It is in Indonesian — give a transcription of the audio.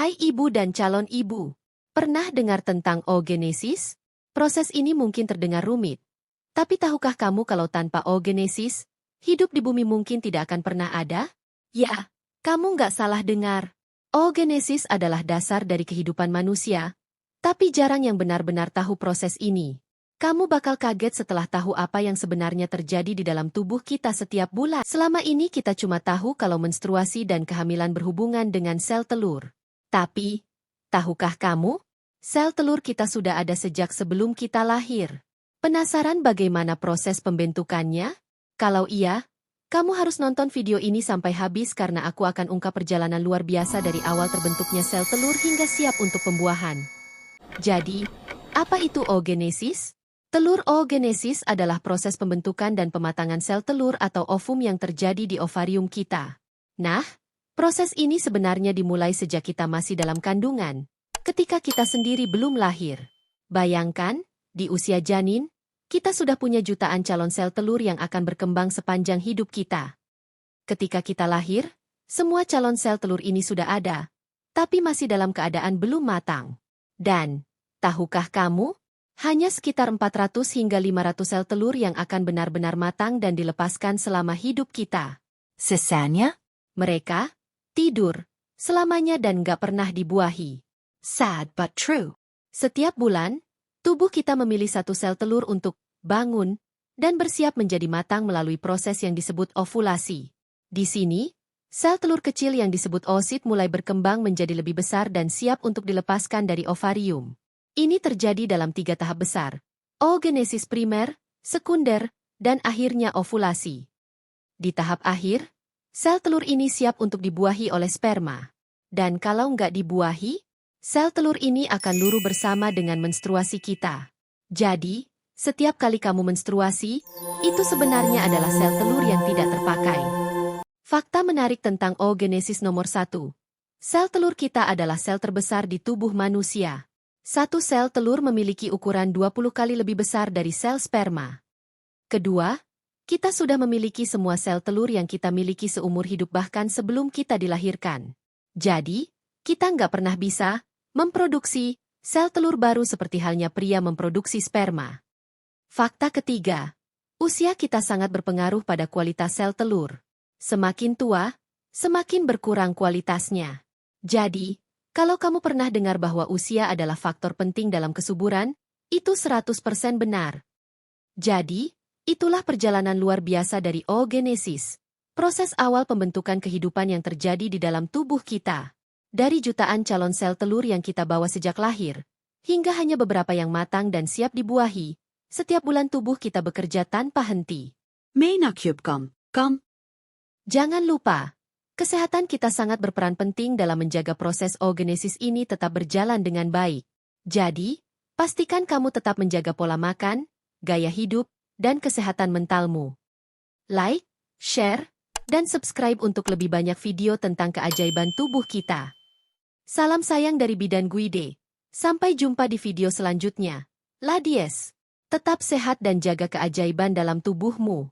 Hai ibu dan calon ibu. Pernah dengar tentang oogenesis? Proses ini mungkin terdengar rumit. Tapi tahukah kamu kalau tanpa oogenesis, hidup di bumi mungkin tidak akan pernah ada? Ya, kamu nggak salah dengar. Oogenesis adalah dasar dari kehidupan manusia. Tapi jarang yang benar-benar tahu proses ini. Kamu bakal kaget setelah tahu apa yang sebenarnya terjadi di dalam tubuh kita setiap bulan. Selama ini kita cuma tahu kalau menstruasi dan kehamilan berhubungan dengan sel telur. Tapi, tahukah kamu? Sel telur kita sudah ada sejak sebelum kita lahir. Penasaran bagaimana proses pembentukannya? Kalau iya, kamu harus nonton video ini sampai habis karena aku akan ungkap perjalanan luar biasa dari awal terbentuknya sel telur hingga siap untuk pembuahan. Jadi, apa itu oogenesis? Telur oogenesis adalah proses pembentukan dan pematangan sel telur atau ovum yang terjadi di ovarium kita. Nah, proses ini sebenarnya dimulai sejak kita masih dalam kandungan, ketika kita sendiri belum lahir. Bayangkan, di usia janin, kita sudah punya jutaan calon sel telur yang akan berkembang sepanjang hidup kita. Ketika kita lahir, semua calon sel telur ini sudah ada, tapi masih dalam keadaan belum matang. Dan, tahukah kamu? Hanya sekitar 400 hingga 500 sel telur yang akan benar-benar matang dan dilepaskan selama hidup kita. Sisanya? Mereka tidur selamanya dan gak pernah dibuahi. Sad but true. Setiap bulan, tubuh kita memilih satu sel telur untuk bangun dan bersiap menjadi matang melalui proses yang disebut ovulasi. Di sini, sel telur kecil yang disebut oosit mulai berkembang menjadi lebih besar dan siap untuk dilepaskan dari ovarium. Ini terjadi dalam 3 tahap besar: oogenesis primer, sekunder, dan akhirnya ovulasi. Di tahap akhir, sel telur ini siap untuk dibuahi oleh sperma. Dan kalau nggak dibuahi, sel telur ini akan luruh bersama dengan menstruasi kita. Jadi, setiap kali kamu menstruasi, itu sebenarnya adalah sel telur yang tidak terpakai. Fakta menarik tentang oogenesis nomor 1. Sel telur kita adalah sel terbesar di tubuh manusia. Satu sel telur memiliki ukuran 20 kali lebih besar dari sel sperma. Kedua, kita sudah memiliki semua sel telur yang kita miliki seumur hidup bahkan sebelum kita dilahirkan. Jadi, kita nggak pernah bisa memproduksi sel telur baru seperti halnya pria memproduksi sperma. Fakta ketiga, usia kita sangat berpengaruh pada kualitas sel telur. Semakin tua, semakin berkurang kualitasnya. Jadi, kalau kamu pernah dengar bahwa usia adalah faktor penting dalam kesuburan, itu 100% benar. Jadi, itulah perjalanan luar biasa dari oogenesis, proses awal pembentukan kehidupan yang terjadi di dalam tubuh kita. Dari jutaan calon sel telur yang kita bawa sejak lahir, hingga hanya beberapa yang matang dan siap dibuahi, setiap bulan tubuh kita bekerja tanpa henti. Jangan lupa, kesehatan kita sangat berperan penting dalam menjaga proses oogenesis ini tetap berjalan dengan baik. Jadi, pastikan kamu tetap menjaga pola makan, gaya hidup, dan kesehatan mentalmu. Like, share, dan subscribe untuk lebih banyak video tentang keajaiban tubuh kita. Salam sayang dari Bidan Guide. Sampai jumpa di video selanjutnya. Ladies, tetap sehat dan jaga keajaiban dalam tubuhmu.